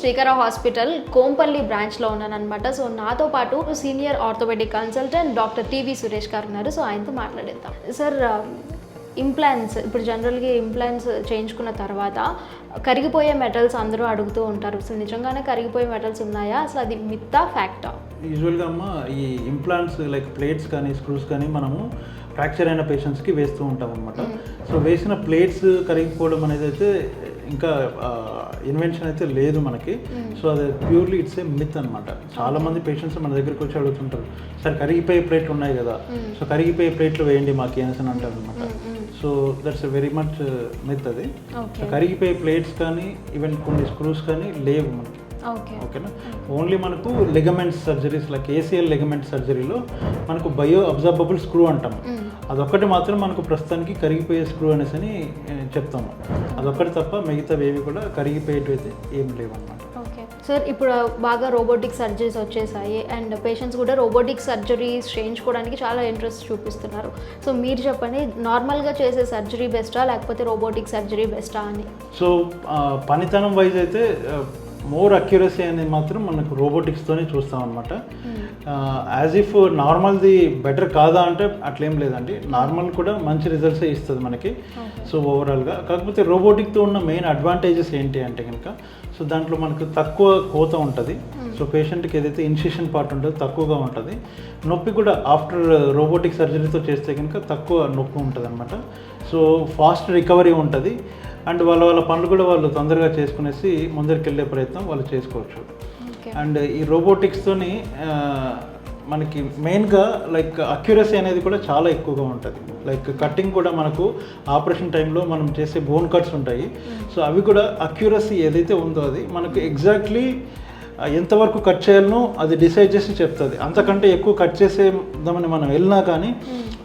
శ్రీకర hospital Kompally బ్రాంచ్లో ఉన్నాను అనమాట. సో నాతో పాటు senior orthopaedic consultant doctor TV Suresh గారు ఉన్నారు. సో ఆయనతో మాట్లాడేద్దాం. సార్, ఇంప్లాంట్స్ ఇప్పుడు జనరల్గా ఇంప్లాంట్స్ చేయించుకున్న తర్వాత కరిగిపోయే మెటల్స్ అందరూ అడుగుతూ ఉంటారు. అసలు నిజంగానే కరిగిపోయే మెటల్స్ ఉన్నాయా, అసలు అది మిత్తా ఫ్యాక్టా? యూజువల్గా అమ్మ ఈ ఇంప్లాంట్స్ లైక్ ప్లేట్స్ కానీ స్క్రూస్ కానీ మనము ఫ్రాక్చర్ అయిన పేషెంట్స్కి వేస్తూ ఉంటాం అనమాట. సో వేసిన ప్లేట్స్ కరిగిపోవడం అనేది అయితే ఇంకా ఇన్వెన్షన్ అయితే లేదు మనకి. సో అది ప్యూర్లీ ఇట్స్ ఏ మిత్ అనమాట. చాలామంది పేషెంట్స్ మన దగ్గరికి వచ్చి అడుగుతుంటారు, సార్ కరిగిపోయే ప్లేట్లు ఉన్నాయి కదా, సో కరిగిపోయే ప్లేట్లు వేయండి మాకు అని అంటారు అనమాట. So that's very much myth అది. సో కరిగిపోయే ప్లేట్స్ కానీ ఈవెన్ కొన్ని స్క్రూస్ కానీ లేవు మనకి. ఓకేనా, ఓన్లీ మనకు ligaments surgeries like ACL ligament సర్జరీలో మనకు బయో అబ్జార్బబుల్ స్క్రూ అంటాం. అదొక్కటి మాత్రం మనకు ప్రస్తుతానికి కరిగిపోయే స్క్రూ అనేసి అని చెప్తాము. అదొక్కటి తప్ప మిగతావి ఏవి కూడా కరిగిపోయేవి అయితే ఏం లేవు అన్నమాట. ఓకే సార్, ఇప్పుడు బాగా రోబోటిక్ సర్జరీస్ వచ్చేసాయి అండ్ పేషెంట్స్ కూడా రోబోటిక్ సర్జరీస్ చేయించుకోవడానికి చాలా ఇంట్రెస్ట్ చూపిస్తున్నారు. సో మీరు చెప్పండి, నార్మల్గా చేసే సర్జరీ బెస్టా లేకపోతే రోబోటిక్ సర్జరీ బెస్టా అని? సో పనితనం వైజ్ అయితే మోర్ అక్యురసీ అనేది మాత్రం మనకు రోబోటిక్స్తోనే చూస్తాం అనమాట. యాజ్ ఇఫ్ నార్మల్ది బెటర్ కాదా అంటే అట్లేం లేదండి, నార్మల్ కూడా మంచి రిజల్ట్సే ఇస్తుంది మనకి. సో ఓవరాల్గా కాకపోతే రోబోటిక్తో ఉన్న మెయిన్ అడ్వాంటేజెస్ ఏంటి అంటే కనుక, సో దాంట్లో మనకు తక్కువ కోత ఉంటుంది. సో పేషెంట్కి ఏదైతే ఇన్సిషన్ పార్ట్ ఉంటుందో తక్కువగా ఉంటుంది. నొప్పి కూడా ఆఫ్టర్ రోబోటిక్ సర్జరీతో చేస్తే కనుక తక్కువ నొప్పి ఉంటుంది అనమాట. సో ఫాస్ట్ రికవరీ ఉంటుంది అండ్ వాళ్ళ పనులు కూడా వాళ్ళు తొందరగా చేసుకునేసి ముందరికి వెళ్ళే ప్రయత్నం వాళ్ళు చేసుకోవచ్చు. అండ్ ఈ రోబోటిక్స్తోని మనకి మెయిన్గా లైక్ అక్యురసీ అనేది కూడా చాలా ఎక్కువగా ఉంటుంది. లైక్ కటింగ్ కూడా మనకు ఆపరేషన్ టైంలో మనం చేసే బోన్ కట్స్ ఉంటాయి. సో అవి కూడా అక్యురసీ ఏదైతే ఉందో అది మనకు ఎగ్జాక్ట్లీ ఎంతవరకు కట్ చేయాలనో అది డిసైడ్ చేసి చెప్తుంది. అంతకంటే ఎక్కువ కట్ చేసేద్దామని మనం వెళ్ళినా కానీ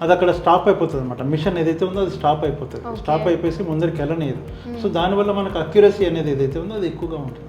అది అక్కడ స్టాప్ అయిపోతుంది అనమాట. మిషన్ ఏదైతే ఉందో అది స్టాప్ అయిపోతుంది. స్టాప్ అయిపోయి ముందరికి వెళ్ళలేదు. సో దానివల్ల మనకు అక్యురసీ అనేది ఏదైతే ఉందో అది ఎక్కువగా ఉంటుంది.